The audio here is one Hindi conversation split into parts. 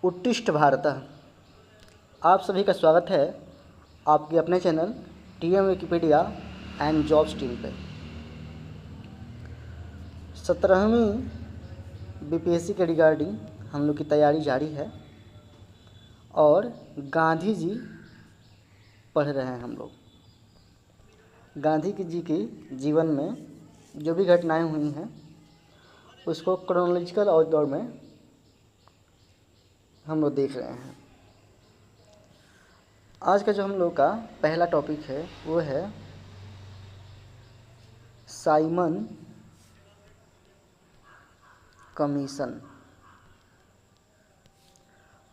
उत्तिष्ठ भारत। आप सभी का स्वागत है आपके अपने channel TM Wikipedia and jobs team पे। 17वीं बीपीएससी के रिगार्डिंग हम लोग की तैयारी जारी है और गांधी जी पढ़ रहे हैं हम लोग। गांधी जी की जीवन में जो भी घटनाएं हुई हैं उसको क्रोनोलॉजिकल ऑर्डर में हम लोग देख रहे हैं। आज का जो हम लोग का पहला टॉपिक है वो है साइमन कमीशन।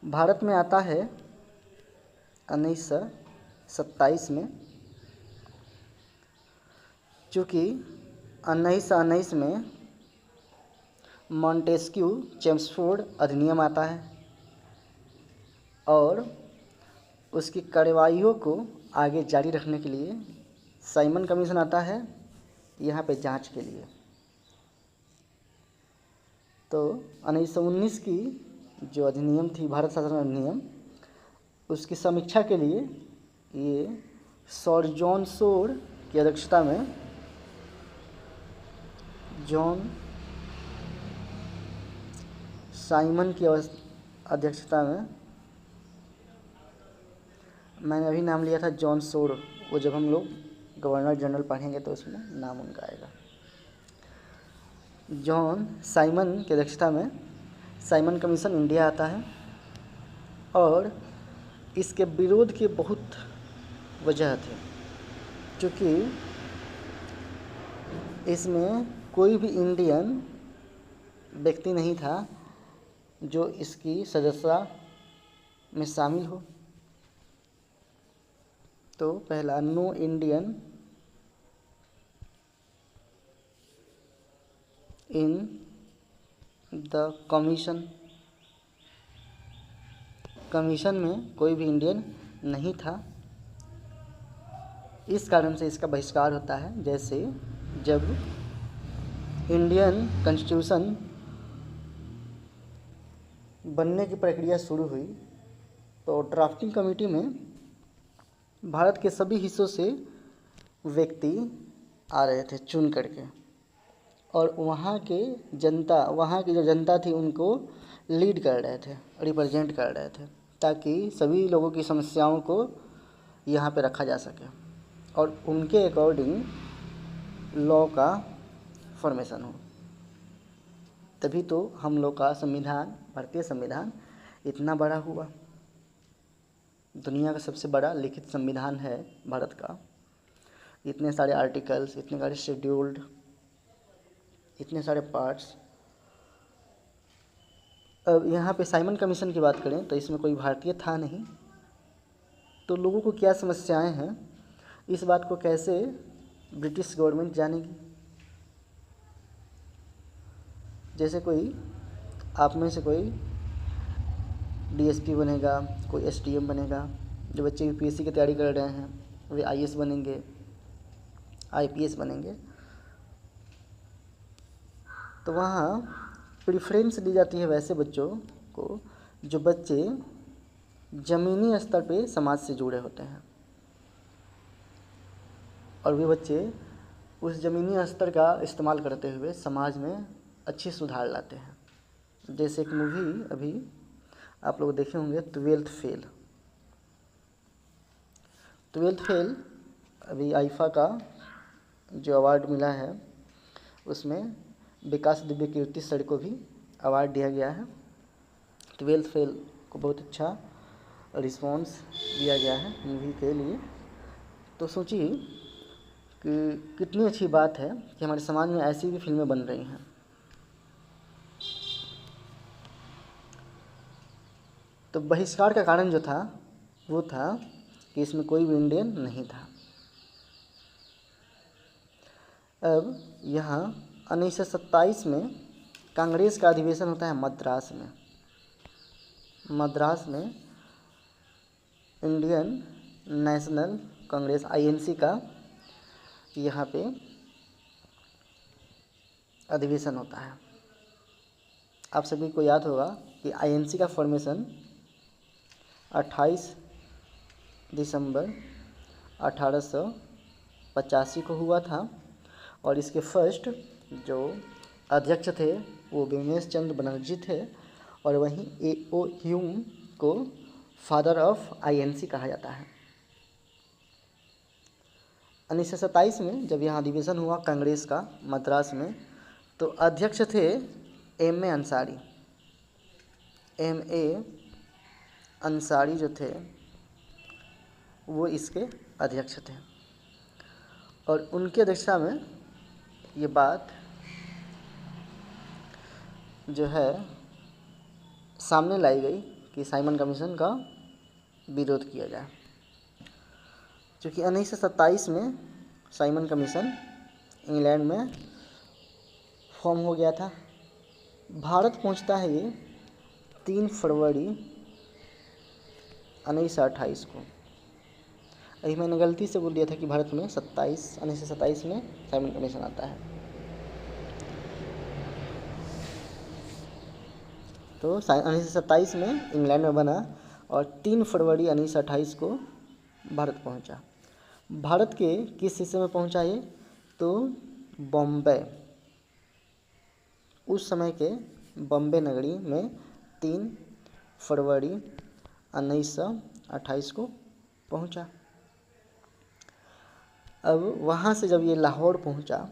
भारत में आता है 1927 में, चूँकि 1919 में मॉन्टेस्क्यू चेम्सफोर्ड अधिनियम आता है और उसकी कार्रवाइयों को आगे जारी रखने के लिए साइमन कमीशन आता है यहाँ पे जांच के लिए। तो 1919 की जो अधिनियम थी, भारत शासन अधिनियम, उसकी समीक्षा के लिए ये सर जॉन सोर की अध्यक्षता में जॉन साइमन की अध्यक्षता में, मैंने अभी नाम लिया था जॉन सोर, वो जब हम लोग गवर्नर जनरल पढ़ेंगे तो उसमें नाम उनका आएगा। जॉन साइमन की अध्यक्षता में साइमन कमीशन इंडिया आता है और इसके विरोध के बहुत वजह थे, क्योंकि इसमें कोई भी इंडियन व्यक्ति नहीं था जो इसकी सदस्यता में शामिल हो। तो पहला, no Indian in the commission. Commission में कोई भी इंडियन नहीं था, इस कारण से इसका बहिष्कार होता है। जैसे जब इंडियन कॉन्स्टिट्यूशन बनने की प्रक्रिया शुरू हुई तो ड्राफ्टिंग कमेटी में भारत के सभी हिस्सों से व्यक्ति आ रहे थे चुन करके, और वहाँ की जो जनता थी उनको लीड कर रहे थे, रिप्रेजेंट कर रहे थे, ताकि सभी लोगों की समस्याओं को यहाँ पे रखा जा सके और उनके अकॉर्डिंग लॉ का फॉर्मेशन हो। तभी तो हम लोग का संविधान, भारतीय संविधान इतना बड़ा हुआ। दुनिया का सबसे बड़ा लिखित संविधान है भारत का। इतने सारे आर्टिकल्स, इतने सारे शेड्यूल्ड, इतने सारे पार्ट्स। अब यहाँ पे साइमन कमीशन की बात करें तो इसमें कोई भारतीय था नहीं, तो लोगों को क्या समस्याएं हैं, इस बात को कैसे ब्रिटिश गवर्नमेंट जानेगी। जैसे कोई आप में से कोई डीएसपी बनेगा, कोई एसडीएम बनेगा, जो बच्चे यूपीएससी की तैयारी कर रहे हैं वे आईएएस बनेंगे, आईपीएस बनेंगे, तो वहाँ प्रेफरेंस दी जाती है वैसे बच्चों को जो बच्चे ज़मीनी स्तर पे समाज से जुड़े होते हैं और वे बच्चे उस ज़मीनी स्तर का इस्तेमाल करते हुए समाज में अच्छी सुधार लाते हैं। जैसे एक मूवी अभी आप लोग देखे होंगे, ट्वेल्थ फेल। अभी आईफा का जो अवार्ड मिला है उसमें विकास दिव्य कीर्ति सर को भी अवार्ड दिया गया है। ट्वेल्थ फेल को बहुत अच्छा रिस्पॉन्स दिया गया है मूवी के लिए। तो सोचिए कि कितनी अच्छी बात है कि हमारे समाज में ऐसी भी फिल्में बन रही हैं। तो बहिष्कार का कारण जो था वो था कि इसमें कोई भी इंडियन नहीं था। अब यहाँ 1927 में कांग्रेस का अधिवेशन होता है मद्रास में इंडियन नेशनल कांग्रेस आईएनसी का यहाँ पे अधिवेशन होता है। आप सभी को याद होगा कि आईएनसी का फॉर्मेशन 28 दिसंबर 1885 को हुआ था और इसके फर्स्ट जो अध्यक्ष थे वो बिमलेश चंद्र बनर्जी थे और वहीं A.O. ह्यूम को फादर ऑफ आईएनसी कहा जाता है। 1927 में जब यहाँ अधिवेशन हुआ कांग्रेस का मद्रास में, तो अध्यक्ष थे M.A. अंसारी। M.A. अंसारी जो थे वो इसके अध्यक्ष थे और उनकी अध्यक्षता में ये बात जो है सामने लाई गई कि साइमन कमीशन का विरोध किया जाए। क्योंकि 1927 में साइमन कमीशन इंग्लैंड में फॉर्म हो गया था। भारत पहुंचता है ये 3 फरवरी 1928 को। अभी मैंने गलती से बोल दिया था कि भारत में 1927 में साइमन कमीशन आता है। तो 1927 में इंग्लैंड में बना और 3 फरवरी 1928 को भारत पहुंचा। भारत के किस हिस्से में पहुंचा ये? तो बॉम्बे, उस समय के बॉम्बे नगरी में 3 फरवरी 1928 को पहुंचा। अब वहाँ से जब ये लाहौर पहुंचा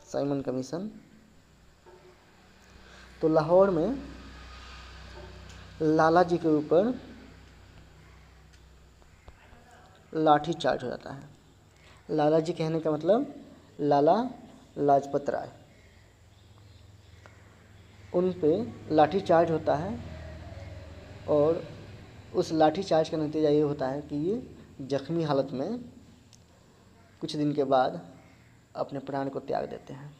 साइमन कमीशन, तो लाहौर में लाला जी के ऊपर लाठी चार्ज हो जाता है। लाला जी कहने का मतलब लाला लाजपत राय, उन पे लाठी चार्ज होता है और उस लाठी चार्ज का नतीजा ये होता है कि ये जख्मी हालत में कुछ दिन के बाद अपने प्राण को त्याग देते हैं।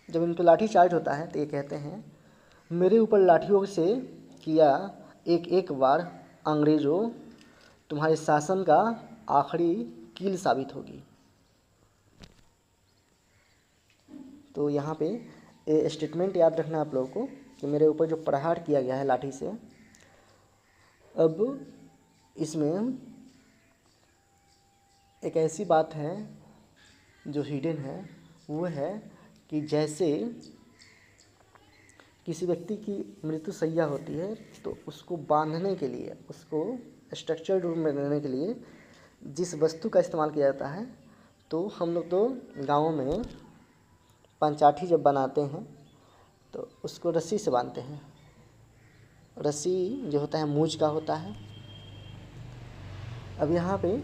जब इन पर लाठी चार्ज होता है तो ये कहते हैं, मेरे ऊपर लाठियों से किया एक एक वार अंग्रेज़ों, तुम्हारे शासन का आखिरी कील साबित होगी। तो यहाँ पे ये स्टेटमेंट याद रखना आप लोगों को कि मेरे ऊपर जो प्रहार किया गया है लाठी से, अब इसमें एक ऐसी बात है जो हिडन है, वो है कि जैसे किसी व्यक्ति की मृत्युशैया होती है तो उसको बांधने के लिए, उसको स्ट्रक्चर्ड रूम में रहने के लिए जिस वस्तु का इस्तेमाल किया जाता है, तो हम लोग तो गाँव में पंचाठी जब बनाते हैं तो उसको रस्सी से बांधते हैं। रस्सी जो होता है मूंज का होता है। अब यहाँ पे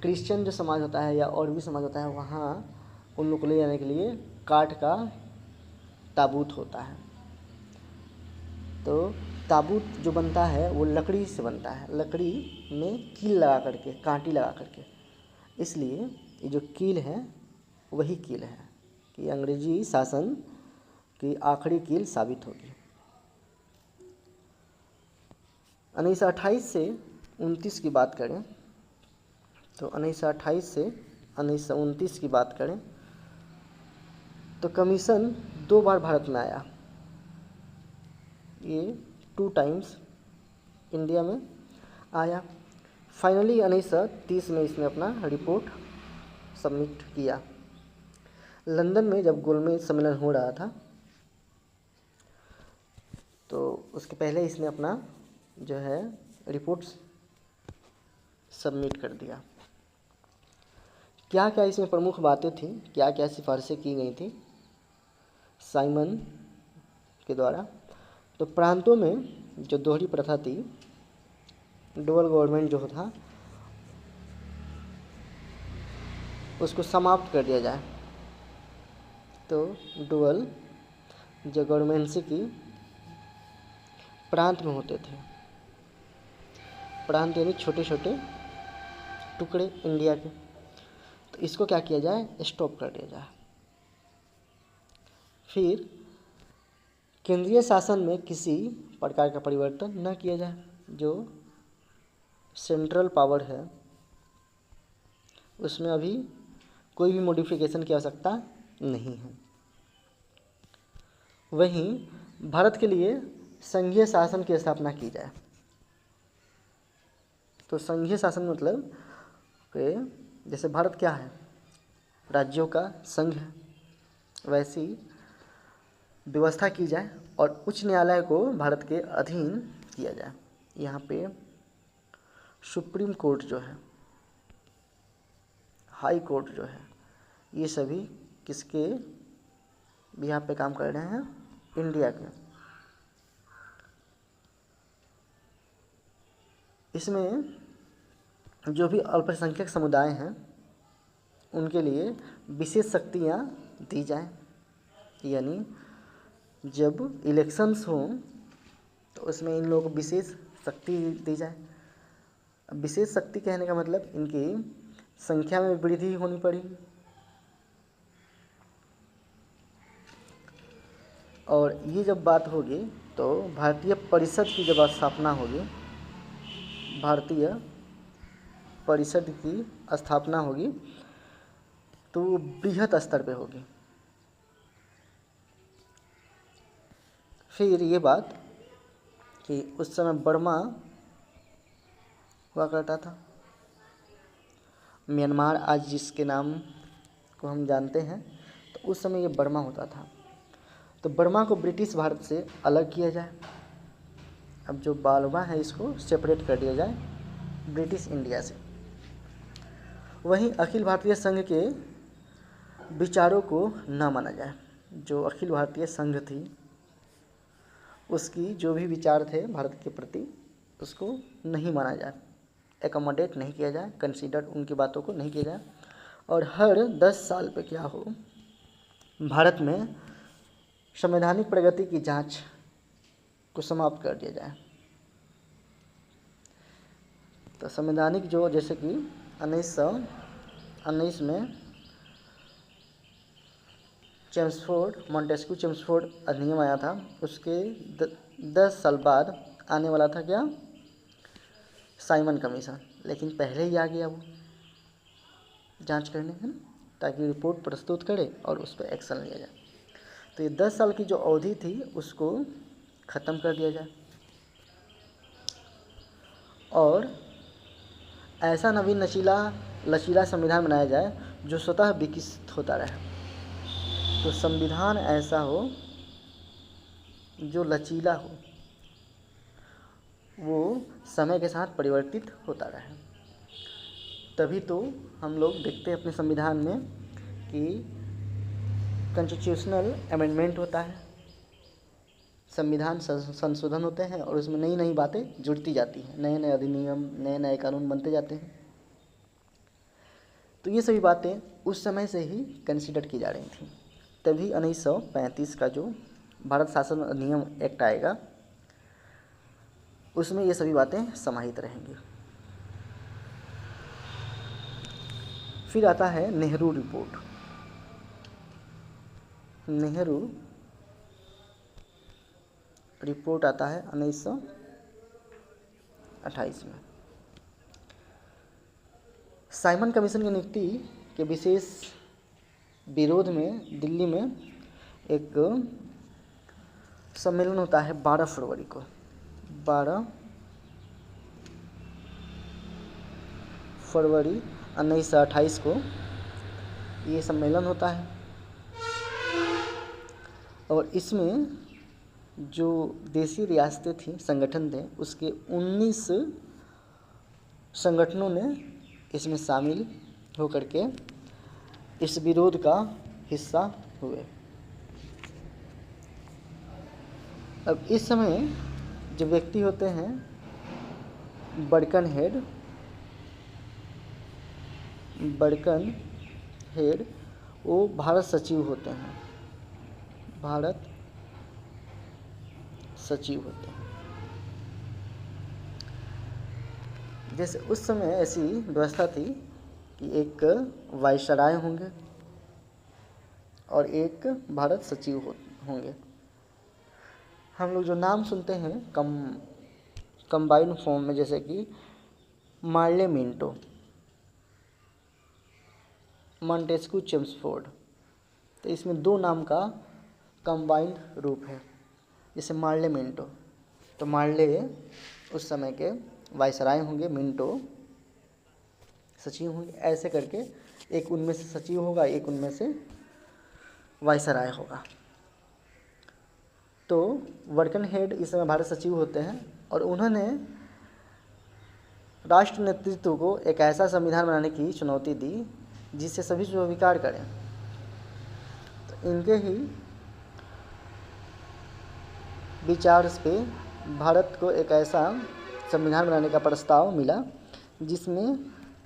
क्रिश्चियन जो समाज होता है या और भी समाज होता है, वहाँ उन लोग को ले जाने के लिए काठ का ताबूत होता है। तो ताबूत जो बनता है वो लकड़ी से बनता है, लकड़ी में कील लगा करके, कांटी लगा करके। इसलिए ये जो कील है वही कील है कि अंग्रेजी शासन की आखिरी कील साबित होगी। 1928 से 29 की बात करें तो 1928 से 1929 की बात करें तो कमीशन 2 बार भारत में आया। ये 2 टाइम्स इंडिया में आया। फाइनली 1930 में इसने अपना रिपोर्ट सबमिट किया। लंदन में जब गोलमेज सम्मेलन हो रहा था तो उसके पहले इसने अपना जो है रिपोर्ट सबमिट कर दिया। क्या क्या इसमें प्रमुख बातें थी, क्या क्या सिफारिशें की गई थी साइमन के द्वारा? तो प्रांतों में जो दोहरी प्रथा थी, डुअल गवर्नमेंट जो था, उसको समाप्त कर दिया जाए। तो डुअल जो गवर्नमेंसी की प्रांत में होते थे, प्रांत यानी छोटे छोटे टुकड़े इंडिया के, तो इसको क्या किया जाए, स्टॉप कर दिया जाए। फिर केंद्रीय शासन में किसी प्रकार का परिवर्तन न किया जाए। जो सेंट्रल पावर है उसमें अभी कोई भी मॉडिफिकेशन की आवश्यकता नहीं है। वहीं भारत के लिए संघीय शासन की स्थापना की जाए। तो संघीय शासन मतलब कि जैसे भारत क्या है, राज्यों का संघ है, वैसी व्यवस्था की जाए और उच्च न्यायालय को भारत के अधीन किया जाए। यहाँ पे सुप्रीम कोर्ट जो है, हाई कोर्ट जो है, ये सभी किसके यहाँ पे काम कर रहे हैं, इंडिया के। इसमें जो भी अल्पसंख्यक समुदाय हैं उनके लिए विशेष शक्तियाँ दी जाएं, यानी जब इलेक्शंस हों तो उसमें इन लोगों को विशेष शक्ति दी जाए। विशेष शक्ति कहने का मतलब इनकी संख्या में वृद्धि होनी पड़ेगी और ये जब बात होगी तो भारतीय परिषद की जब स्थापना होगी, भारतीय परिषद की स्थापना होगी तो बृहत स्तर पे होगी। फिर ये बात कि उस समय बर्मा हुआ करता था, म्यांमार आज जिसके नाम को हम जानते हैं, तो उस समय ये बर्मा होता था। तो बर्मा को ब्रिटिश भारत से अलग किया जाए। अब जो बर्मा है इसको सेपरेट कर दिया जाए ब्रिटिश इंडिया से। वहीं अखिल भारतीय संघ के विचारों को न माना जाए। जो अखिल भारतीय संघ थी उसकी जो भी विचार थे भारत के प्रति उसको नहीं माना जाए, एकोमोडेट नहीं किया जाए, कंसीडर उनकी बातों को नहीं किया जाए। और हर 10 साल पे क्या हो, भारत में संवैधानिक प्रगति की जांच को समाप्त कर दिया जाए। तो संवैधानिक जो जैसे कि 1919 में मॉन्टेस्क्यू चेम्सफोर्ड अधिनियम आया था, उसके 10 साल बाद आने वाला था क्या, साइमन कमीशन। लेकिन पहले ही आ गया वो जांच करने है, ताकि रिपोर्ट प्रस्तुत करे और उस पर एक्शन लिया जाए। तो ये 10 साल की जो अवधि थी उसको ख़त्म कर दिया जाए और ऐसा नवीन लचीला संविधान बनाया जाए जो स्वतः विकसित होता रहे। तो संविधान ऐसा हो जो लचीला हो, वो समय के साथ परिवर्तित होता रहे। तभी तो हम लोग देखते हैं अपने संविधान में कि कॉन्स्टिट्यूशनल अमेंडमेंट होता है, संविधान संशोधन होते हैं और उसमें नई नई बातें जुड़ती जाती हैं, नए नए अधिनियम, नए नए कानून बनते जाते हैं। तो ये सभी बातें उस समय से ही कंसिडर की जा रही थी। तभी 1935 का जो भारत शासन अधिनियम एक्ट आएगा उसमें ये सभी बातें समाहित रहेंगी। फिर आता है नेहरू रिपोर्ट। नेहरू रिपोर्ट आता है 1928 में। साइमन कमीशन की नियुक्ति के विशेष विरोध में दिल्ली में एक सम्मेलन होता है 12 फरवरी को। 12 फरवरी 1928 को ये सम्मेलन होता है और इसमें जो देशी रियासतें थी, संगठन थे, उसके 19 संगठनों ने इसमें शामिल होकर के इस विरोध का हिस्सा हुए। अब इस समय जो व्यक्ति होते हैं बर्कन हेड वो भारत सचिव होते हैं, भारत सचिव होते हैं। जैसे उस समय ऐसी व्यवस्था थी कि एक वायसराय होंगे और एक भारत सचिव होंगे। हम लोग जो नाम सुनते हैं कंबाइंड फॉर्म में, जैसे कि मार्लेमेंटो, मॉन्टेस्क्यू चेम्सफोर्ड, तो इसमें 2 नाम का कंबाइंड रूप है, जैसे मार्ले मिंटो। तो मार्ले उस समय के वायसराय होंगे, मिंटो सचिव होंगे, ऐसे करके एक उनमें से सचिव होगा, एक उनमें से वायसराय होगा। तो वर्कन हेड इस समय भारत सचिव होते हैं और उन्होंने राष्ट्र नेतृत्व को एक ऐसा संविधान बनाने की चुनौती दी जिससे सभी स्वीकार करें। तो इनके ही विचार पे भारत को एक ऐसा संविधान बनाने का प्रस्ताव मिला जिसमें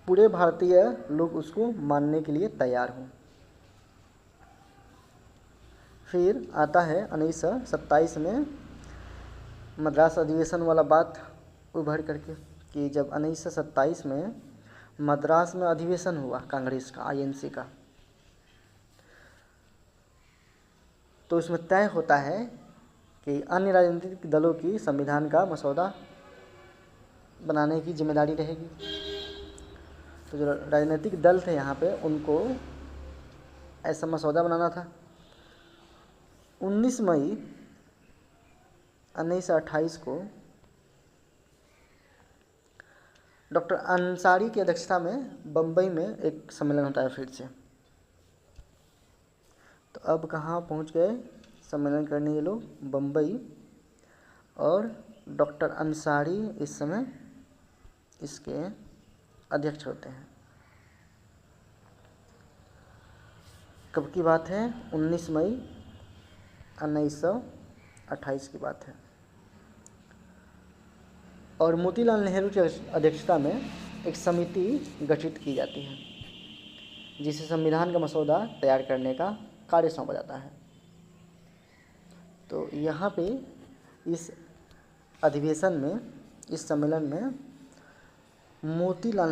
पूरे भारतीय लोग उसको मानने के लिए तैयार हों। फिर आता है 1927 में मद्रास अधिवेशन वाला बात उभर करके, कि जब 1927 में मद्रास में अधिवेशन हुआ कांग्रेस का, आईएनसी का, तो इसमें तय होता है कि अन्य राजनीतिक दलों की संविधान का मसौदा बनाने की जिम्मेदारी रहेगी। तो जो राजनीतिक दल थे यहाँ पे, उनको ऐसा मसौदा बनाना था। 19 मई 1928 को डॉक्टर अंसारी की अध्यक्षता में बम्बई में एक सम्मेलन होता है फिर से। तो अब कहाँ पहुँच गए सम्मेलन करने ये लोग? बम्बई। और डॉक्टर अंसारी इस समय इसके अध्यक्ष होते हैं। कब की बात है? 19 मई 1928 की बात है। और मोतीलाल नेहरू की अध्यक्षता में एक समिति गठित की जाती है जिसे संविधान का मसौदा तैयार करने का कार्य सौंपा जाता है। तो यहाँ पे इस अधिवेशन में, इस सम्मेलन में मोतीलाल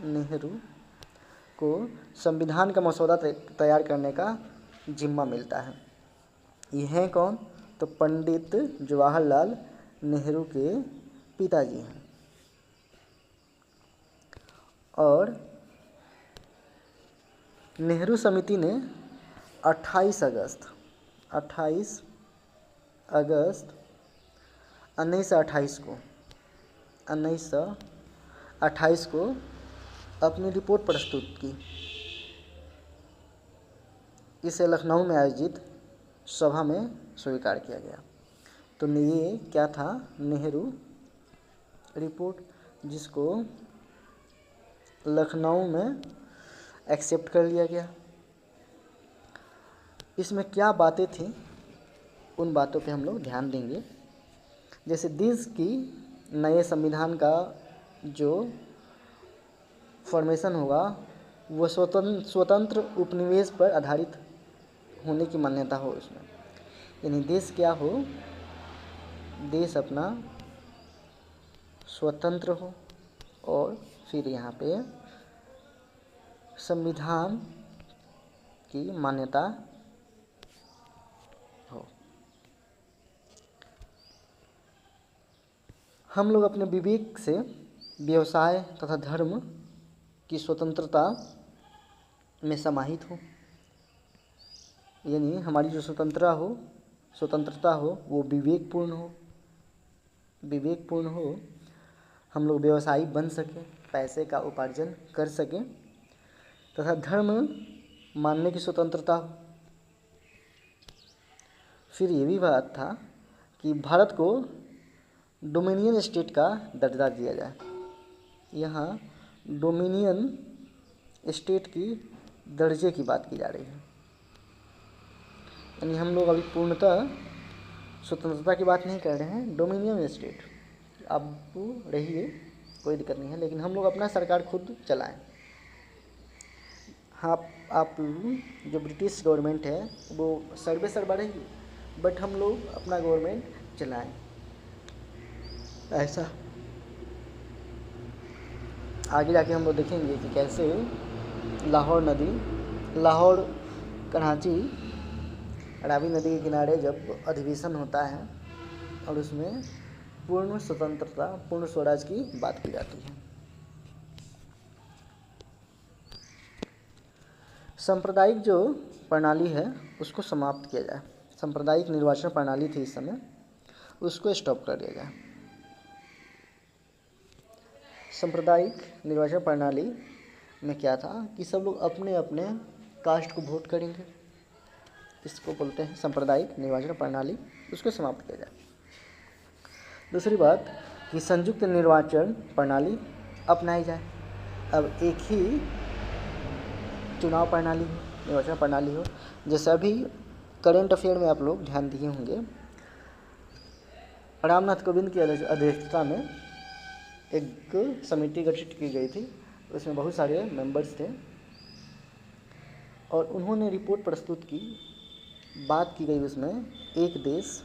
नेहरू को संविधान का मसौदा तैयार करने का जिम्मा मिलता है। ये हैं कौन? तो पंडित जवाहरलाल नेहरू के पिताजी हैं। और नेहरू समिति ने 28 अगस्त 1928 को अपनी रिपोर्ट प्रस्तुत की। इसे लखनऊ में आयोजित सभा में स्वीकार किया गया। तो ये क्या था? नेहरू रिपोर्ट, जिसको लखनऊ में एक्सेप्ट कर लिया गया। इसमें क्या बातें थी, उन बातों पे हम लोग ध्यान देंगे। जैसे देश की नए संविधान का जो फॉर्मेशन होगा वो स्वतंत्र उपनिवेश पर आधारित होने की मान्यता हो उसमें, यानी देश क्या हो? देश अपना स्वतंत्र हो और फिर यहाँ पे संविधान की मान्यता हो। हम लोग अपने विवेक से व्यवसाय तथा धर्म की स्वतंत्रता में समाहित हो, यानी हमारी जो स्वतंत्रता हो वो विवेकपूर्ण हो। हम लोग व्यवसायी बन सकें, पैसे का उपार्जन कर सकें, तथा धर्म मानने की स्वतंत्रता हो। फिर ये भी बात था कि भारत को डोमिनियन स्टेट का दर्जा दिया जाए। यहाँ डोमिनियन स्टेट की दर्जे की बात की जा रही है, यानी हम लोग अभी पूर्णतः स्वतंत्रता की बात नहीं कर रहे हैं। डोमिनियन स्टेट अब रहिए, कोई दिक्कत नहीं है, लेकिन हम लोग अपना सरकार खुद चलाएं। हाँ, आप जो ब्रिटिश गवर्नमेंट है वो सर्वसर्वा रहेगी, बट हम लोग अपना गवर्नमेंट चलाएं, ऐसा। आगे जाके हम लोग देखेंगे कि कैसे लाहौर कराची रावी नदी के किनारे जब अधिवेशन होता है और उसमें पूर्ण स्वतंत्रता, पूर्ण स्वराज की बात की जाती है। सांप्रदायिक जो प्रणाली है उसको समाप्त किया जाए। सांप्रदायिक निर्वाचन प्रणाली थी इस समय, उसको स्टॉप कर दिया जाए। सांप्रदायिक निर्वाचन प्रणाली में क्या था कि सब लोग अपने अपने कास्ट को वोट करेंगे, इसको बोलते हैं सांप्रदायिक निर्वाचन प्रणाली, उसको समाप्त किया जाए। दूसरी बात कि संयुक्त निर्वाचन प्रणाली अपनाई जाए। अब एक ही चुनाव प्रणाली हो, निर्वाचन प्रणाली हो। जैसे अभी करेंट अफेयर में आप लोग ध्यान दिए होंगे, रामनाथ कोविंद की अध्यक्षता में एक समिति गठित की गई थी, उसमें बहुत सारे मेंबर्स थे और उन्होंने रिपोर्ट प्रस्तुत की। बात की गई उसमें एक देश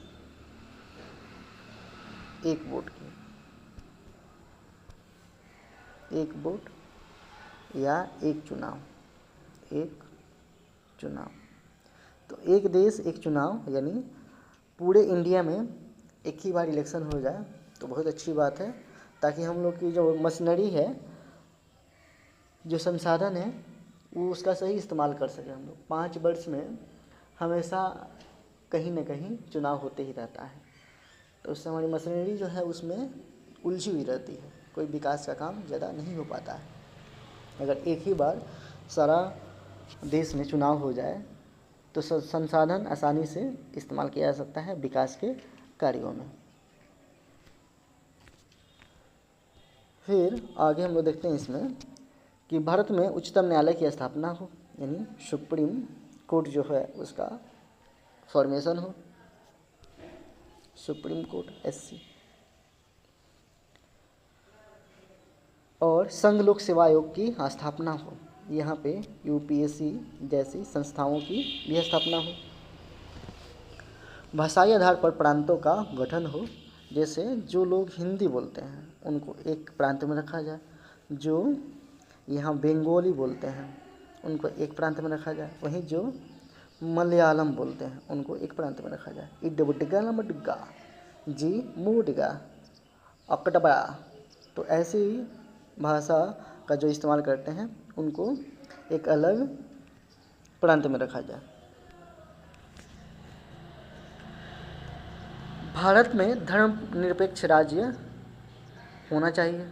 एक वोट की, एक वोट या एक चुनाव, एक चुनाव। तो एक देश एक चुनाव यानी पूरे इंडिया में एक ही बार इलेक्शन हो जाए तो बहुत अच्छी बात है, ताकि हम लोग की जो मशीनरी है, जो संसाधन है, वो उसका सही इस्तेमाल कर सकें हम लोग। 5 वर्ष में हमेशा कहीं न कहीं चुनाव होते ही रहता है, तो उससे हमारी मशीनरी जो है उसमें उलझी हुई रहती है, कोई विकास का काम ज़्यादा नहीं हो पाता है। अगर एक ही बार सारा देश में चुनाव हो जाए तो संसाधन आसानी से इस्तेमाल किया जा सकता है विकास के कार्यों में। फिर आगे हम लोग देखते हैं इसमें कि भारत में उच्चतम न्यायालय की स्थापना हो, यानी सुप्रीम कोर्ट जो है उसका फॉर्मेशन हो, सुप्रीम कोर्ट SC। और संघ लोक सेवा आयोग की स्थापना हो, यहाँ पे UPSC जैसी संस्थाओं की भी स्थापना हो। भाषाई आधार पर प्रांतों का गठन हो, जैसे जो लोग हिंदी बोलते हैं उनको एक प्रांत में रखा जाए, जो यहाँ बंगाली बोलते हैं उनको एक प्रांत में रखा जाए, वहीं जो मलयालम बोलते हैं उनको एक प्रांत में रखा जाए। इडबडगा लमडगा जी मुडगा अकटबा, तो ऐसी भाषा का जो इस्तेमाल करते हैं उनको एक अलग प्रांत में रखा जाए। भारत में धर्मनिरपेक्ष राज्य होना चाहिए,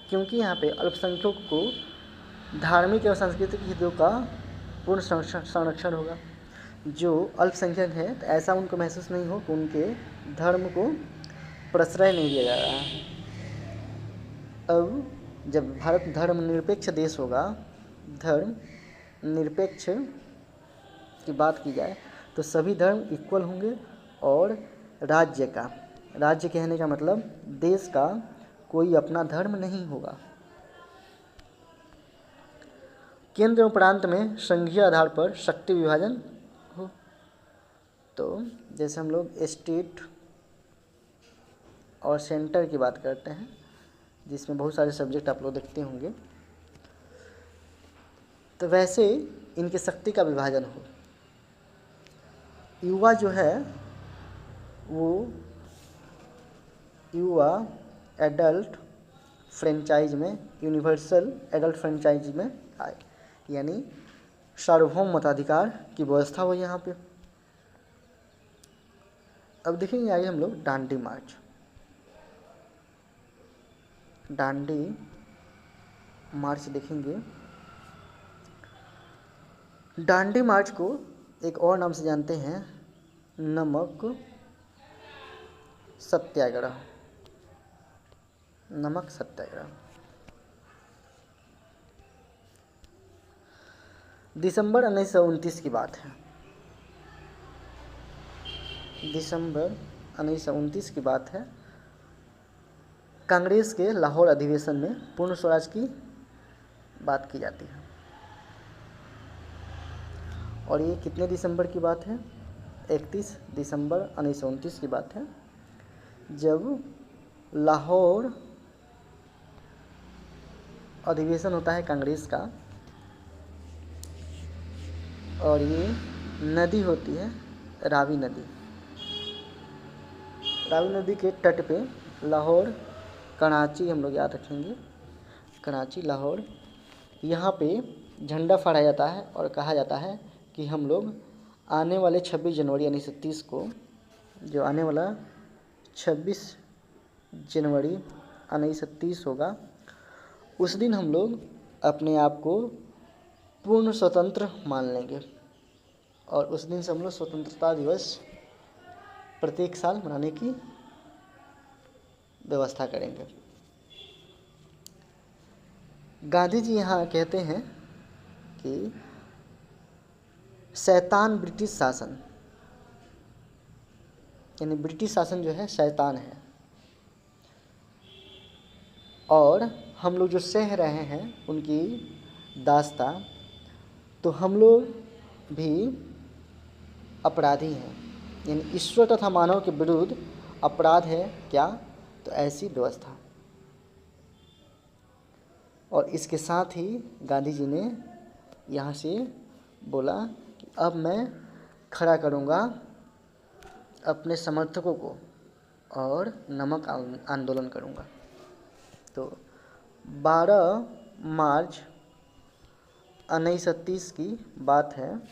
क्योंकि यहाँ पे अल्पसंख्यकों को धार्मिक एवं सांस्कृतिक हितों का पूर्ण संरक्षण होगा। जो अल्पसंख्यक हैं तो ऐसा उनको महसूस नहीं हो कि उनके धर्म को प्रश्रय नहीं दिया जा रहा है। अब जब भारत धर्मनिरपेक्ष देश होगा, धर्म निरपेक्ष की बात की जाए तो सभी धर्म इक्वल होंगे, और राज्य कहने का मतलब देश का कोई अपना धर्म नहीं होगा। केंद्र एवं प्रांत में संघीय आधार पर शक्ति विभाजन हो, तो जैसे हम लोग स्टेट और सेंटर की बात करते हैं, जिसमें बहुत सारे सब्जेक्ट आप लोग देखते होंगे, तो वैसे इनकी शक्ति का विभाजन हो। युवा जो है वो युवा एडल्ट फ्रेंचाइज में, यूनिवर्सल एडल्ट फ्रेंचाइज में आए, यानी सार्वभौम मताधिकार की व्यवस्था हो यहाँ पे। अब देखेंगे आगे हम लोग दांडी मार्च। दांडी मार्च देखेंगे। दांडी मार्च को एक और नाम से जानते हैं, नमक सत्याग्रह। नमक सत्याग्रह दिसंबर 1929 की बात है। दिसंबर 1929 की बात है। कांग्रेस के लाहौर अधिवेशन में पूर्ण स्वराज की बात की जाती है, और ये कितने दिसंबर की बात है? 31 दिसंबर 1929 की बात है, जब लाहौर अधिवेशन होता है कांग्रेस का, और ये नदी होती है रावी नदी। रावी नदी के तट पे लाहौर, कराची हम लोग याद रखेंगे, कराची, लाहौर, यहाँ पे झंडा फहराया जाता है और कहा जाता है कि हम लोग आने वाले 26 जनवरी यानी 30 को, जो आने वाला 26 जनवरी 1930 होगा, उस दिन हम लोग अपने आप को पूर्ण स्वतंत्र मान लेंगे और उस दिन से हम लोग स्वतंत्रता दिवस प्रत्येक साल मनाने की व्यवस्था करेंगे। गांधी जी यहाँ कहते हैं कि शैतान ब्रिटिश शासन, यानी ब्रिटिश शासन जो है शैतान है, और हम लोग जो सह रहे हैं उनकी दास्तां, तो हम लोग भी अपराधी हैं। यानी ईश्वर तथा मानव के विरुद्ध अपराध है क्या? तो ऐसी व्यवस्था। और इसके साथ ही गांधी जी ने यहाँ से बोला कि अब मैं खड़ा करूँगा अपने समर्थकों को और नमक आंदोलन करूँगा। तो 12 मार्च 1930 की बात है,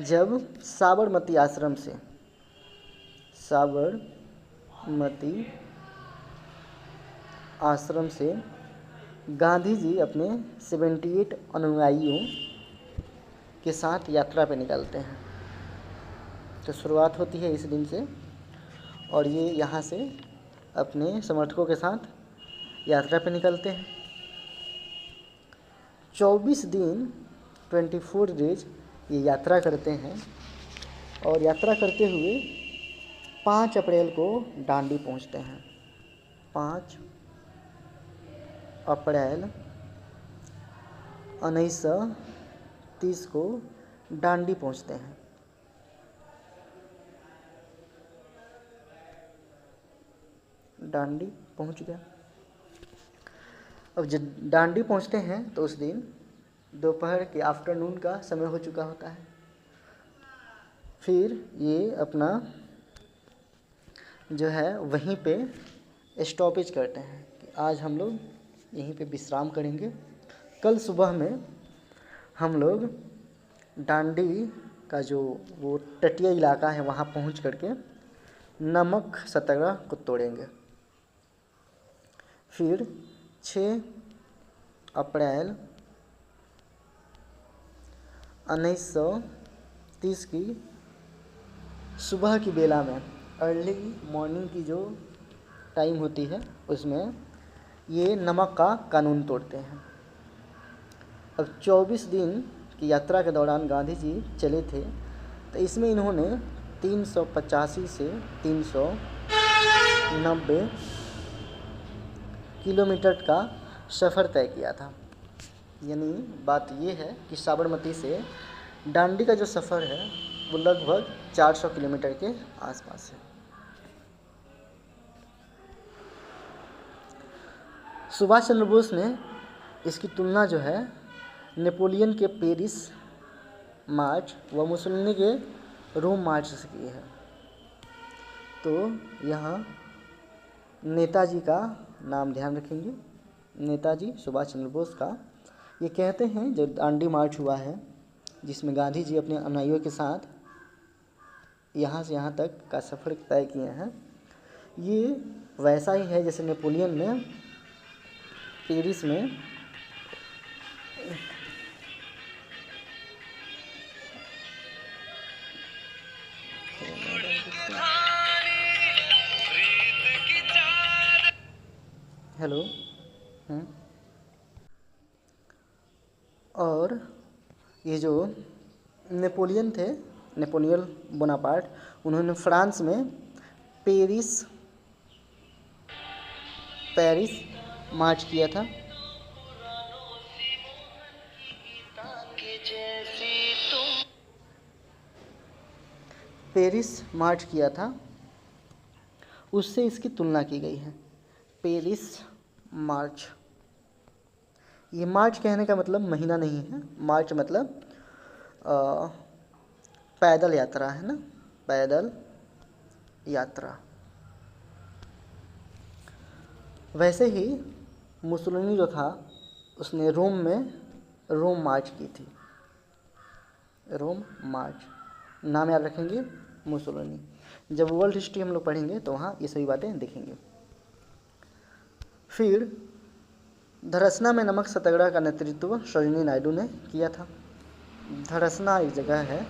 जब साबरमती आश्रम से गांधी जी अपने 78 अनुयायियों के साथ यात्रा पर निकलते हैं। तो शुरुआत होती है इस दिन से, और ये यहाँ से अपने समर्थकों के साथ यात्रा पर निकलते हैं। 24 दिन 24 डेज ये यात्रा करते हैं, और यात्रा करते हुए 5 अप्रैल को डांडी पहुँचते हैं। 5 अप्रैल 1930 को डांडी पहुँचते हैं। डांडी पहुँच गया। अब जब डांडी पहुँचते हैं तो उस दिन दोपहर के आफ्टरनून का समय हो चुका होता है। फिर ये अपना जो है वहीं पे स्टॉपेज करते हैं कि आज हम लोग यहीं पे विश्राम करेंगे। कल सुबह में हम लोग डांडी का जो वो तटीय इलाका है वहाँ पहुँच करके नमक सत्याग्रह को तोड़ेंगे। फिर 6 अप्रैल 1930 की सुबह की बेला में, अर्ली मॉर्निंग की जो टाइम होती है, उसमें ये नमक का कानून तोड़ते हैं। अब 24 दिन की यात्रा के दौरान गांधी जी चले थे, तो इसमें इन्होंने 385 से 390 किलोमीटर का सफ़र तय किया था। यानी बात ये है कि साबरमती से डांडी का जो सफ़र है वो लगभग 400 किलोमीटर के आसपास है। सुभाष चंद्र बोस ने इसकी तुलना जो है नेपोलियन के पेरिस मार्च व मुसोलिनी के रोम मार्च से की है। तो यहाँ नेताजी का नाम ध्यान रखेंगे, नेताजी सुभाष चंद्र बोस का। ये कहते हैं जो डांडी मार्च हुआ है, जिसमें गांधी जी अपने अनुयायियों के साथ यहाँ से यहाँ तक का सफ़र तय किए हैं, ये वैसा ही है जैसे नेपोलियन ने पेरिस में हेलो और ये जो नेपोलियन थे, नेपोलियन बोनापार्ट, उन्होंने फ्रांस में पेरिस मार्च किया था। पेरिस मार्च किया था, उससे इसकी तुलना की गई है। पेरिस मार्च, ये मार्च कहने का मतलब महीना नहीं है, मार्च मतलब पैदल यात्रा है ना, पैदल यात्रा। वैसे ही मुसोलिनी जो था उसने रोम में रोम मार्च की थी। रोम मार्च नाम याद रखेंगे, मुसोलिनी। जब वर्ल्ड हिस्ट्री हम लोग पढ़ेंगे तो वहाँ ये सभी बातें दिखेंगे। फिर धरसना में नमक सत्याग्रह का नेतृत्व सरोजिनी नायडू ने किया था। धरसना एक जगह है,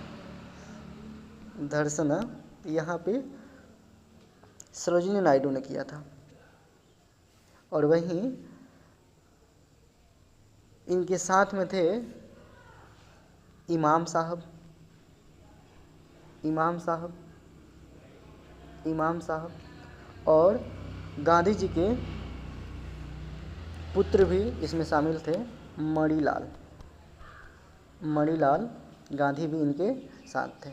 धरसना, यहाँ पे सरोजिनी नायडू ने किया था। और वहीं इनके साथ में थे इमाम साहब, और गांधी जी के पुत्र भी इसमें शामिल थे, मणिलाल गांधी भी इनके साथ थे।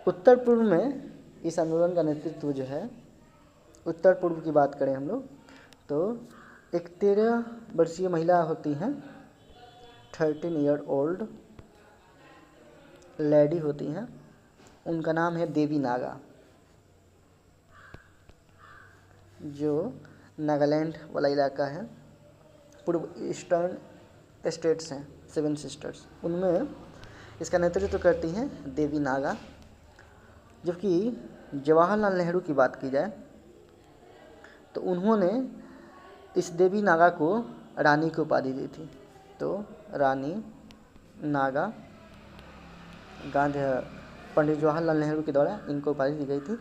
उत्तर पूर्व में इस आंदोलन का नेतृत्व जो है, उत्तर पूर्व की बात करें हम लोग तो एक 13 वर्षीय महिला होती हैं, 13 ईयर ओल्ड लेडी होती हैं, उनका नाम है देवी नागा, जो नागालैंड वाला इलाका है, पूर्व ईस्टर्न स्टेट्स हैं 7 सिस्टर्स, उनमें इसका नेतृत्व करती हैं देवी नागा। जबकि जवाहरलाल नेहरू की बात की जाए तो उन्होंने इस देवी नागा को रानी की उपाधि दी थी। तो रानी नागा पंडित जवाहरलाल नेहरू के द्वारा इनको उपाधि दी गई थी।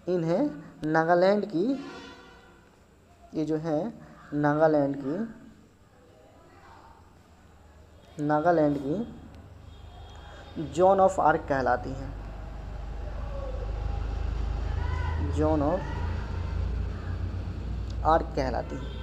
इन्हें नागालैंड की, ये जो है नागालैंड की जॉन ऑफ आर्क कहलाती हैं, जॉन ऑफ आर्क कहलाती हैं।